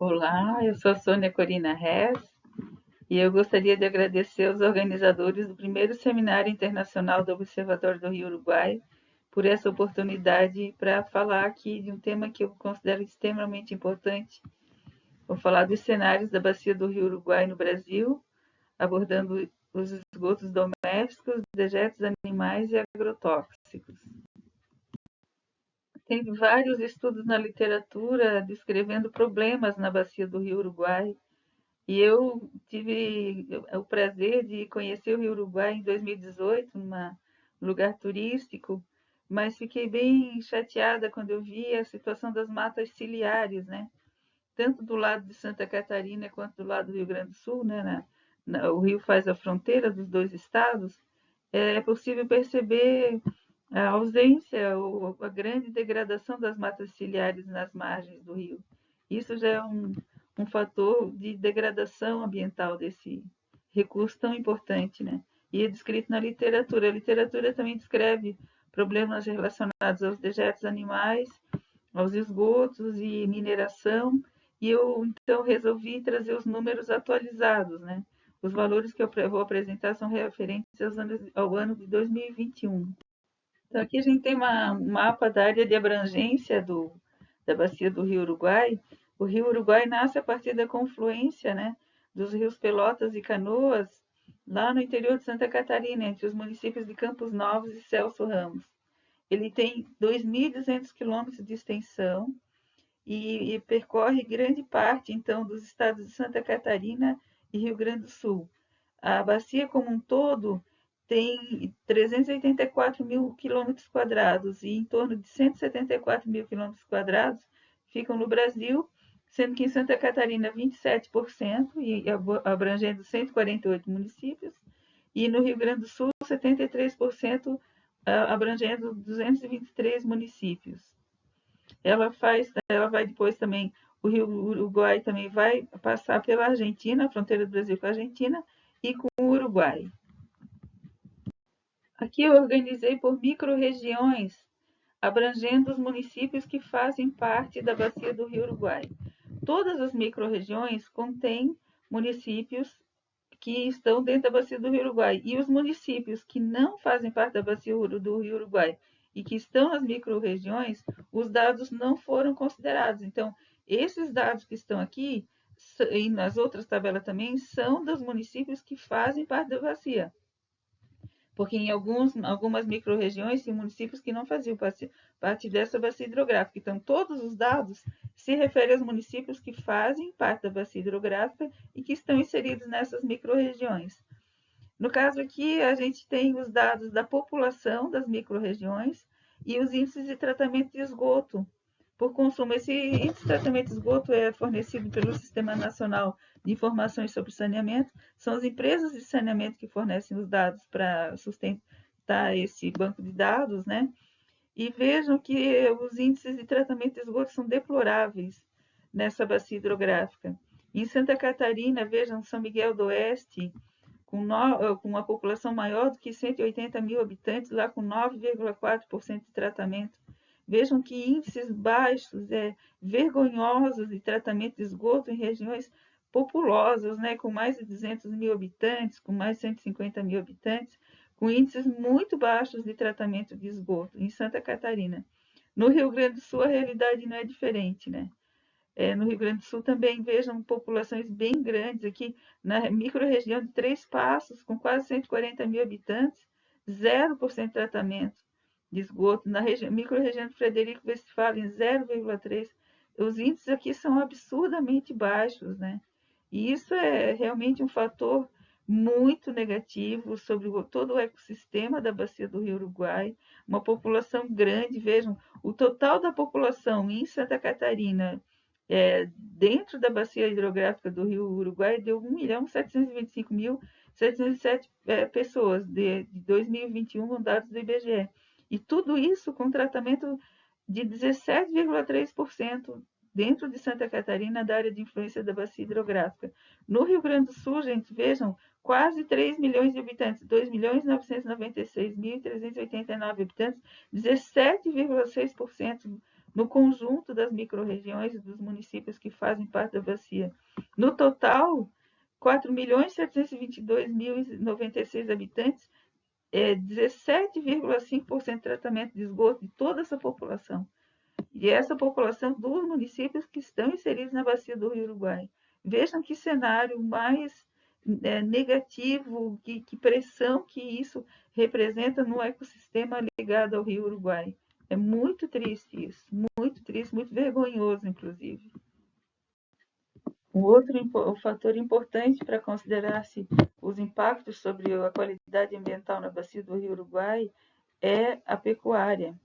Olá, eu sou a Sônia Corina Hess e eu gostaria de agradecer aos organizadores do primeiro Seminário Internacional do Observatório do Rio Uruguai por essa oportunidade para falar aqui de um tema que eu considero extremamente importante. Vou falar dos cenários da bacia do Rio Uruguai no Brasil, abordando os esgotos domésticos, dejetos animais e agrotóxicos. Tem vários estudos na literatura descrevendo problemas na bacia do Rio Uruguai. E eu tive o prazer de conhecer o Rio Uruguai em 2018, num lugar turístico, mas fiquei bem chateada quando eu vi a situação das matas ciliares, né? Tanto do lado de Santa Catarina quanto do lado do Rio Grande do Sul, né? O rio faz a fronteira dos dois estados. É possível perceber a ausência ou a grande degradação das matas ciliares nas margens do rio. Isso já é um fator de degradação ambiental desse recurso tão importante, né? E é descrito na literatura. A literatura também descreve problemas relacionados aos dejetos animais, aos esgotos e mineração, e eu então resolvi trazer os números atualizados, né? Os valores que eu vou apresentar são referentes ao ano de 2021. Então, aqui a gente tem um mapa da área de abrangência da bacia do Rio Uruguai. O Rio Uruguai nasce a partir da confluência, né, dos rios Pelotas e Canoas, lá no interior de Santa Catarina, entre os municípios de Campos Novos e Celso Ramos. Ele tem 2.200 quilômetros de extensão e percorre grande parte, então, dos estados de Santa Catarina e Rio Grande do Sul. A bacia como um todo tem 384 mil quilômetros quadrados e em torno de 174 mil quilômetros quadrados ficam no Brasil, sendo que em Santa Catarina 27% e abrangendo 148 municípios, e no Rio Grande do Sul 73%, abrangendo 223 municípios. Ela vai depois também, o Rio Uruguai também vai passar pela Argentina, a fronteira do Brasil com a Argentina, e com o Uruguai. Aqui eu organizei por microrregiões, abrangendo os municípios que fazem parte da bacia do Rio Uruguai. Todas as microrregiões contêm municípios que estão dentro da bacia do Rio Uruguai. E os municípios que não fazem parte da bacia do Rio Uruguai e que estão nas microrregiões, os dados não foram considerados. Então, esses dados que estão aqui, e nas outras tabelas também, são dos municípios que fazem parte da bacia. Porque em algumas microrregiões tem municípios que não faziam parte dessa bacia hidrográfica. Então, todos os dados se referem aos municípios que fazem parte da bacia hidrográfica e que estão inseridos nessas microrregiões. No caso aqui, a gente tem os dados da população das microrregiões e os índices de tratamento de esgoto por consumo. Esse índice de tratamento de esgoto é fornecido pelo Sistema Nacional de Informações sobre Saneamento. São as empresas de saneamento que fornecem os dados para sustentar esse banco de dados, né? E vejam que os índices de tratamento de esgoto são deploráveis nessa bacia hidrográfica. Em Santa Catarina, vejam, São Miguel do Oeste, com uma população maior do que 180 mil habitantes, lá com 9,4% de tratamento. Vejam que índices baixos, vergonhosos de tratamento de esgoto em regiões populosas, né, com mais de 200 mil habitantes, com mais de 150 mil habitantes, com índices muito baixos de tratamento de esgoto em Santa Catarina. No Rio Grande do Sul, a realidade não é diferente, né? No Rio Grande do Sul também vejam populações bem grandes aqui, na microrregião de Três Passos, com quase 140 mil habitantes, 0% de tratamento de esgoto. Na microrregião de Frederico Westphalen, 0,3%. Os índices aqui são absurdamente baixos, né? E isso é realmente um fator muito negativo sobre todo o ecossistema da bacia do Rio Uruguai. Uma população grande, vejam, o total da população em Santa Catarina dentro da bacia hidrográfica do Rio Uruguai deu 1.725.707 pessoas de 2021, dados do IBGE. E tudo isso com tratamento de 17,3% dentro de Santa Catarina, da área de influência da bacia hidrográfica. No Rio Grande do Sul, gente, vejam, quase 3 milhões de habitantes, 2.996.389 habitantes, 17,6% no conjunto das microrregiões e dos municípios que fazem parte da bacia. No total, 4.722.096 habitantes, 17,5% de tratamento de esgoto de toda essa população. E essa população dos municípios que estão inseridos na bacia do Rio Uruguai. Vejam que cenário mais negativo, que pressão que isso representa no ecossistema ligado ao Rio Uruguai. É muito triste isso, muito vergonhoso, inclusive. Um outro fator importante para considerar-se os impactos sobre a qualidade ambiental na bacia do Rio Uruguai é a pecuária.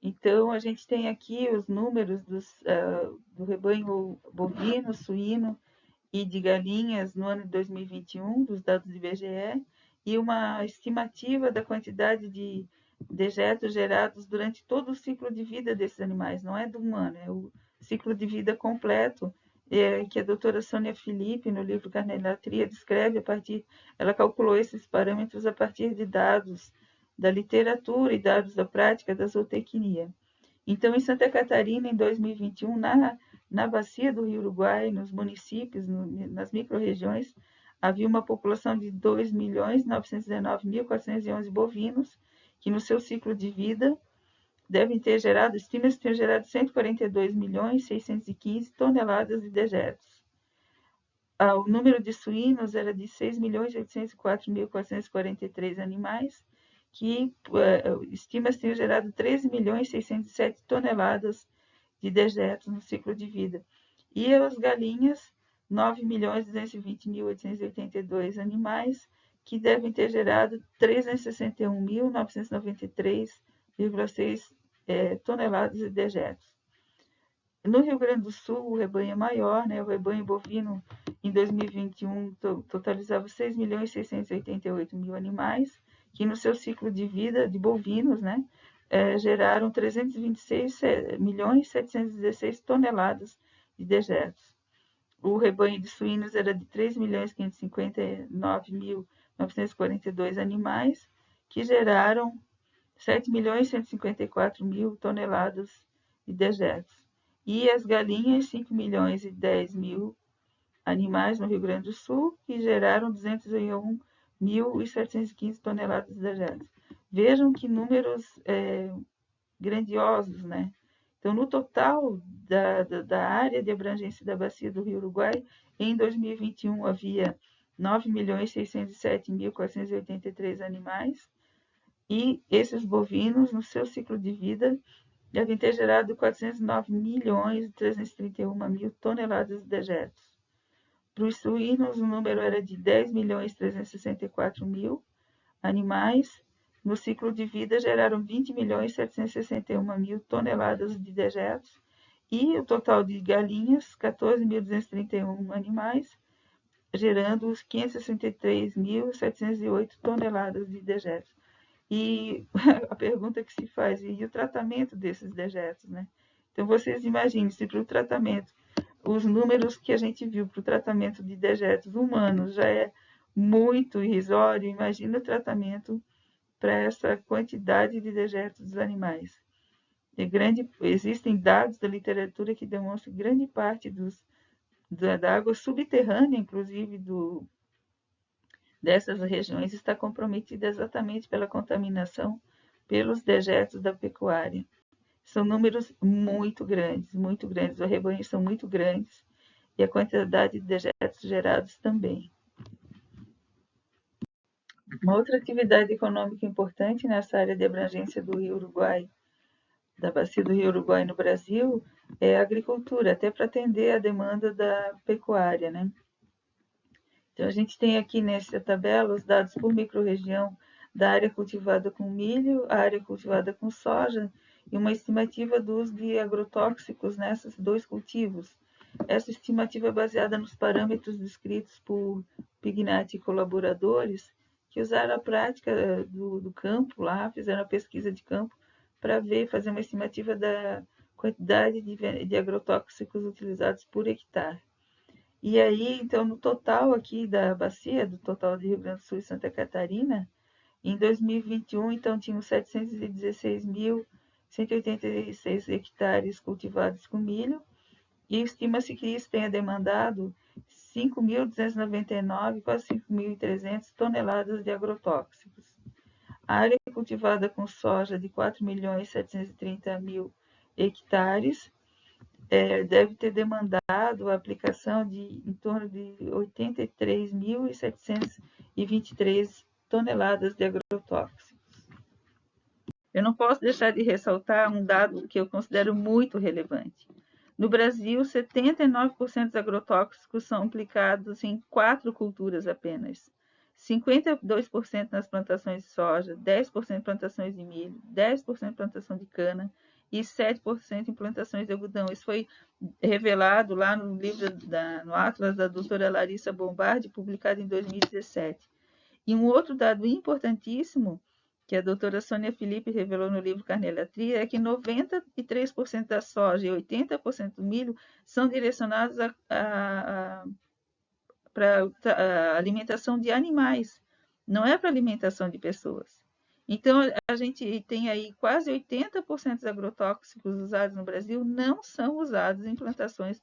Então, a gente tem aqui os números do rebanho bovino, suíno e de galinhas no ano de 2021, dos dados do IBGE, e uma estimativa da quantidade de dejetos gerados durante todo o ciclo de vida desses animais. Não é de um ano, é o ciclo de vida completo, que a doutora Sônia Felipe, no livro Carnelatria, descreve ela calculou esses parâmetros a partir de dados da literatura e dados da prática da zootecnia. Então, em Santa Catarina, em 2021, na bacia do Rio Uruguai, nos municípios, nas microrregiões, havia uma população de 2.919.411 bovinos, que no seu ciclo de vida estima-se ter gerado 142.615 toneladas de dejetos. O número de suínos era de 6.804.443 animais, que estima-se ter gerado 13.607 toneladas de dejetos no ciclo de vida. E as galinhas, 9.220.882 animais, que devem ter gerado 361.993,6 toneladas de dejetos. No Rio Grande do Sul, o rebanho é maior, né? O rebanho bovino em 2021 totalizava 6.688.000 animais, que no seu ciclo de vida de bovinos, né, geraram 326.716 toneladas de dejetos. O rebanho de suínos era de 3.559.942 animais, que geraram 7.154.000 toneladas de dejetos. E as galinhas, 5.010.000 animais no Rio Grande do Sul, que geraram 201.715 toneladas de dejetos. Vejam que números grandiosos, né? Então, no total da área de abrangência da bacia do Rio Uruguai, em 2021 havia 9.607.483 animais, e esses bovinos, no seu ciclo de vida, devem ter gerado 409.331.000 toneladas de dejetos. Para os suínos, o número era de 10.364.000 animais. No ciclo de vida, geraram 20.761.000 toneladas de dejetos. E o total de galinhas, 14.231 animais, gerando os 563.708 toneladas de dejetos. E a pergunta que se faz, e o tratamento desses dejetos, né? Então, vocês imaginem, se para o tratamento, os números que a gente viu para o tratamento de dejetos humanos já é muito irrisório, imagina o tratamento para essa quantidade de dejetos dos animais. Existem dados da literatura que demonstram que grande parte da água subterrânea, inclusive, dessas regiões está comprometida exatamente pela contaminação pelos dejetos da pecuária. São números muito grandes, os rebanhos são muito grandes e a quantidade de dejetos gerados também. Uma outra atividade econômica importante nessa área de abrangência do Rio Uruguai, da bacia do Rio Uruguai no Brasil, é a agricultura, até para atender a demanda da pecuária, né? Então, a gente tem aqui nessa tabela os dados por microrregião da área cultivada com milho, a área cultivada com soja e uma estimativa do uso de agrotóxicos nesses dois cultivos. Essa estimativa é baseada nos parâmetros descritos por Pignatti e colaboradores, que usaram a prática do campo lá, fizeram a pesquisa de campo para fazer uma estimativa da quantidade de agrotóxicos utilizados por hectare. E aí, então, no total aqui da bacia, do total de Rio Grande do Sul e Santa Catarina, em 2021, então, tinham 716.000 186 hectares cultivados com milho, e estima-se que isso tenha demandado 5.299, quase 5.300 toneladas de agrotóxicos. A área cultivada com soja de 4.730.000 hectares deve ter demandado a aplicação de em torno de 83.723 toneladas de agrotóxicos. Eu não posso deixar de ressaltar um dado que eu considero muito relevante. No Brasil, 79% dos agrotóxicos são aplicados em 4 culturas apenas. 52% nas plantações de soja, 10% em plantações de milho, 10% em plantação de cana e 7% em plantações de algodão. Isso foi revelado lá no livro, no Atlas da doutora Larissa Bombardi, publicado em 2017. E um outro dado importantíssimo que a doutora Sônia Felipe revelou no livro Carnelatria é que 93% da soja e 80% do milho são direcionados para a alimentação de animais, não é para alimentação de pessoas. Então, a gente tem aí quase 80% dos agrotóxicos usados no Brasil não são usados em plantações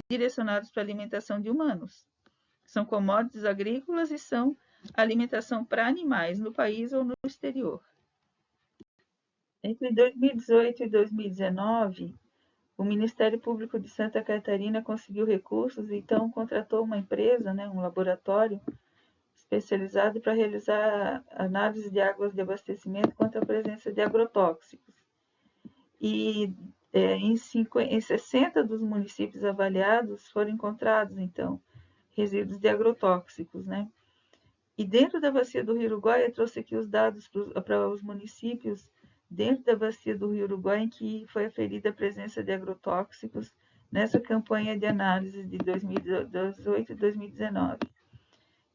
direcionadas para alimentação de humanos. São commodities agrícolas e são alimentação para animais no país ou no exterior. Entre 2018 e 2019, o Ministério Público de Santa Catarina conseguiu recursos e então contratou uma empresa, um laboratório especializado para realizar análise de águas de abastecimento contra a presença de agrotóxicos. E em 60 dos municípios avaliados foram encontrados, então, resíduos de agrotóxicos, E dentro da bacia do Rio Uruguai, eu trouxe aqui os dados para os municípios dentro da bacia do Rio Uruguai em que foi aferida a presença de agrotóxicos nessa campanha de análise de 2018 e 2019.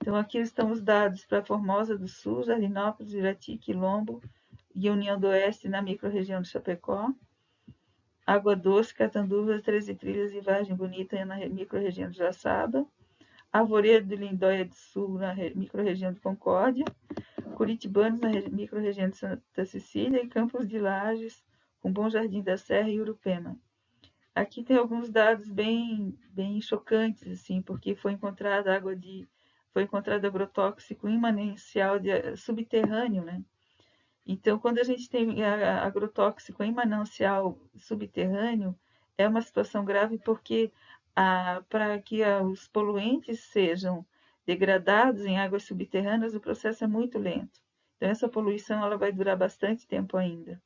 Então, aqui estão os dados para Formosa do Sul, Jardinópolis, Irati, Quilombo e União do Oeste na microrregião de Chapecó, Água Doce, Catanduvas, 13 Trilhas e Vargem Bonita na microrregião de Jaçaba, Arvoredo de Lindóia do Sul, na microrregião de Concórdia, Curitibanos, na microrregião de Santa Cecília, e Campos de Lages, com Bom Jardim da Serra e Urupema. Aqui tem alguns dados bem chocantes, assim, porque foi encontrado agrotóxico em manancial subterrâneo, Então, quando a gente tem agrotóxico em manancial subterrâneo, é uma situação grave porque para que os poluentes sejam degradados em águas subterrâneas, o processo é muito lento. Então, essa poluição ela vai durar bastante tempo ainda.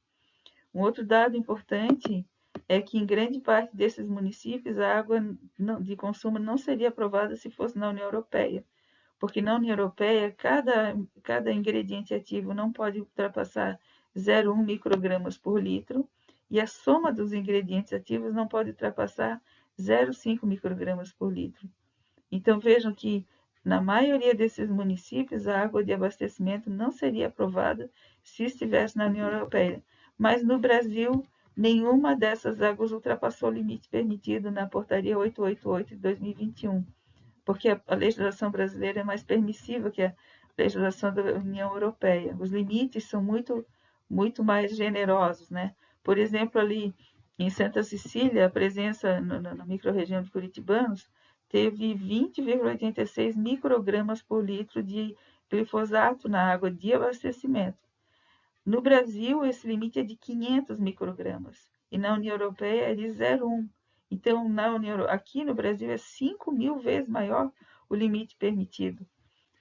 Um outro dado importante é que em grande parte desses municípios a água de consumo não seria aprovada se fosse na União Europeia, porque na União Europeia cada ingrediente ativo não pode ultrapassar 0,1 microgramas por litro e a soma dos ingredientes ativos não pode ultrapassar 0,5 microgramas por litro. Então vejam que na maioria desses municípios a água de abastecimento não seria aprovada se estivesse na União Europeia, mas no Brasil nenhuma dessas águas ultrapassou o limite permitido na portaria 888 de 2021. Porque a legislação brasileira é mais permissiva que a legislação da União Europeia. Os limites são muito mais generosos, Por exemplo, ali em Santa Cecília, a presença na microrregião de Curitibanos teve 20,86 microgramas por litro de glifosato na água de abastecimento. No Brasil, esse limite é de 500 microgramas e na União Europeia é de 0,1. Então, aqui no Brasil é 5.000 vezes maior o limite permitido.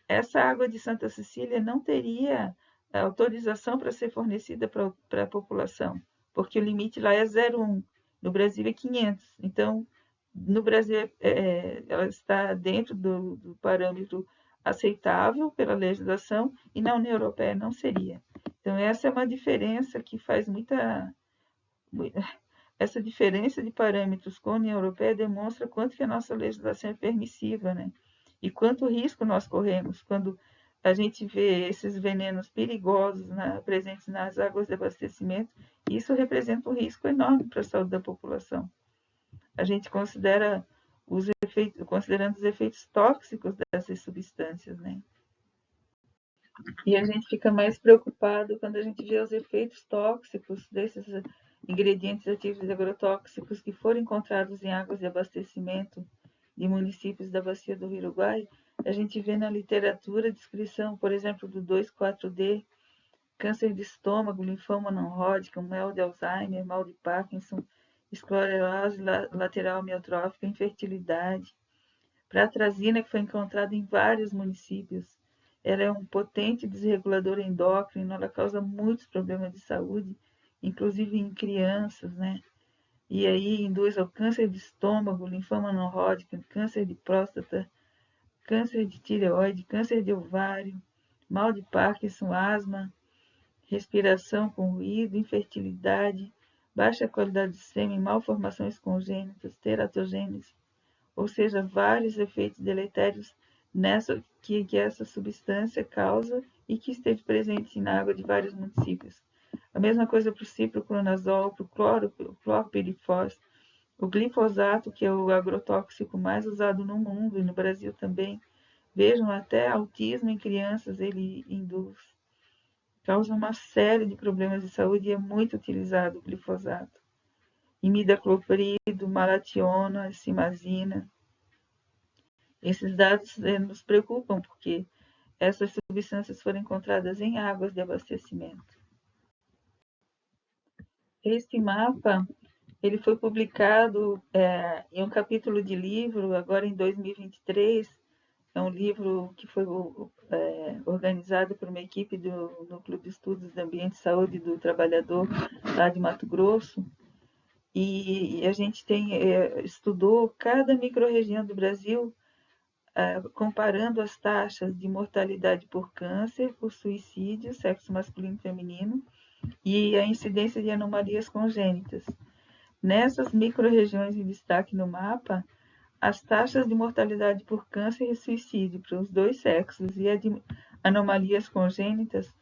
Essa água de Santa Cecília não teria autorização para ser fornecida para a população, porque o limite lá é 0,1. No Brasil é 500. Então, no Brasil, ela está dentro do parâmetro aceitável pela legislação e na União Europeia não seria. Então, essa é uma diferença que faz essa diferença de parâmetros com a União Europeia demonstra quanto que a nossa legislação é permissiva, E quanto risco nós corremos quando a gente vê esses venenos perigosos presentes nas águas de abastecimento. Isso representa um risco enorme para a saúde da população. A gente considerando os efeitos tóxicos dessas substâncias, E a gente fica mais preocupado quando a gente vê os efeitos tóxicos desses ingredientes ativos agrotóxicos que foram encontrados em águas de abastecimento de municípios da bacia do Rio Uruguai. A gente vê na literatura a descrição, por exemplo, do 2,4-D, câncer de estômago, linfoma não Hodgkin, mal de Alzheimer, mal de Parkinson, esclerose lateral amiotrófica, infertilidade. Pratrazina, que foi encontrada em vários municípios. Ela é um potente desregulador endócrino, ela causa muitos problemas de saúde, inclusive em crianças, né? E aí induz ao câncer de estômago, linfoma não Hodgkin, câncer de próstata, câncer de tireoide, câncer de ovário, mal de Parkinson, asma, respiração com ruído, infertilidade, baixa qualidade de sêmen, malformações congênitas, teratogênese, ou seja, vários efeitos deletérios que essa substância causa e que esteve presente na água de vários municípios. A mesma coisa para o ciproclonazol, para o cloropirifos, o glifosato, que é o agrotóxico mais usado no mundo e no Brasil também. Vejam, até autismo em crianças ele induz. Causa uma série de problemas de saúde e é muito utilizado o glifosato. Imidacloprido, malationa, simazina. Esses dados nos preocupam porque essas substâncias foram encontradas em águas de abastecimento. Esse mapa ele foi publicado em um capítulo de livro, agora em 2023. É um livro que foi organizado por uma equipe do Núcleo de Estudos de Ambiente e Saúde do Trabalhador, lá de Mato Grosso. E a gente estudou cada microrregião do Brasil, comparando as taxas de mortalidade por câncer, por suicídio, sexo masculino e feminino, e a incidência de anomalias congênitas. Nessas microrregiões em destaque no mapa, as taxas de mortalidade por câncer e suicídio para os dois sexos e a de anomalias congênitas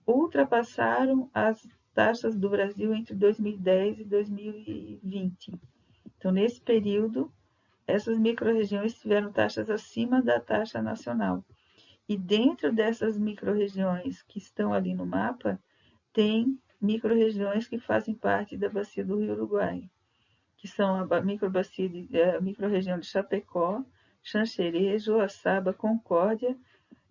ultrapassaram as taxas do Brasil entre 2010 e 2020. Então, nesse período, essas microrregiões tiveram taxas acima da taxa nacional. E dentro dessas microrregiões que estão ali no mapa, tem microrregiões que fazem parte da bacia do Rio Uruguai, que são a microrregião de Chapecó, Xanxerê, Joaçaba, Concórdia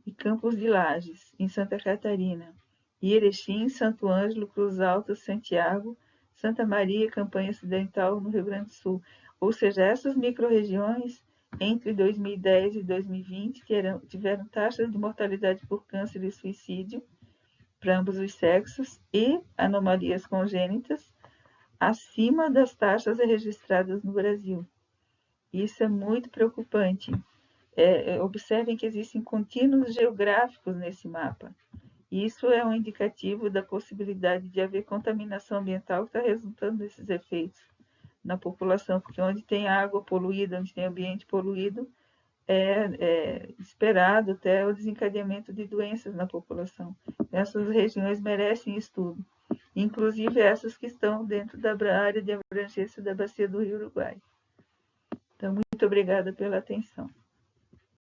e Campos de Lages, em Santa Catarina, e Erechim, Santo Ângelo, Cruz Alta, Santiago, Santa Maria, Campanha Ocidental, no Rio Grande do Sul. Ou seja, essas microrregiões, entre 2010 e 2020, tiveram taxas de mortalidade por câncer e suicídio para ambos os sexos e anomalias congênitas acima das taxas registradas no Brasil. Isso é muito preocupante. Observem que existem contínuos geográficos nesse mapa. Isso é um indicativo da possibilidade de haver contaminação ambiental que está resultando desses efeitos na população, porque onde tem água poluída, onde tem ambiente poluído, é esperado até o desencadeamento de doenças na população. Essas regiões merecem estudo, inclusive essas que estão dentro da área de abrangência da bacia do Rio Uruguai. Então, muito obrigada pela atenção.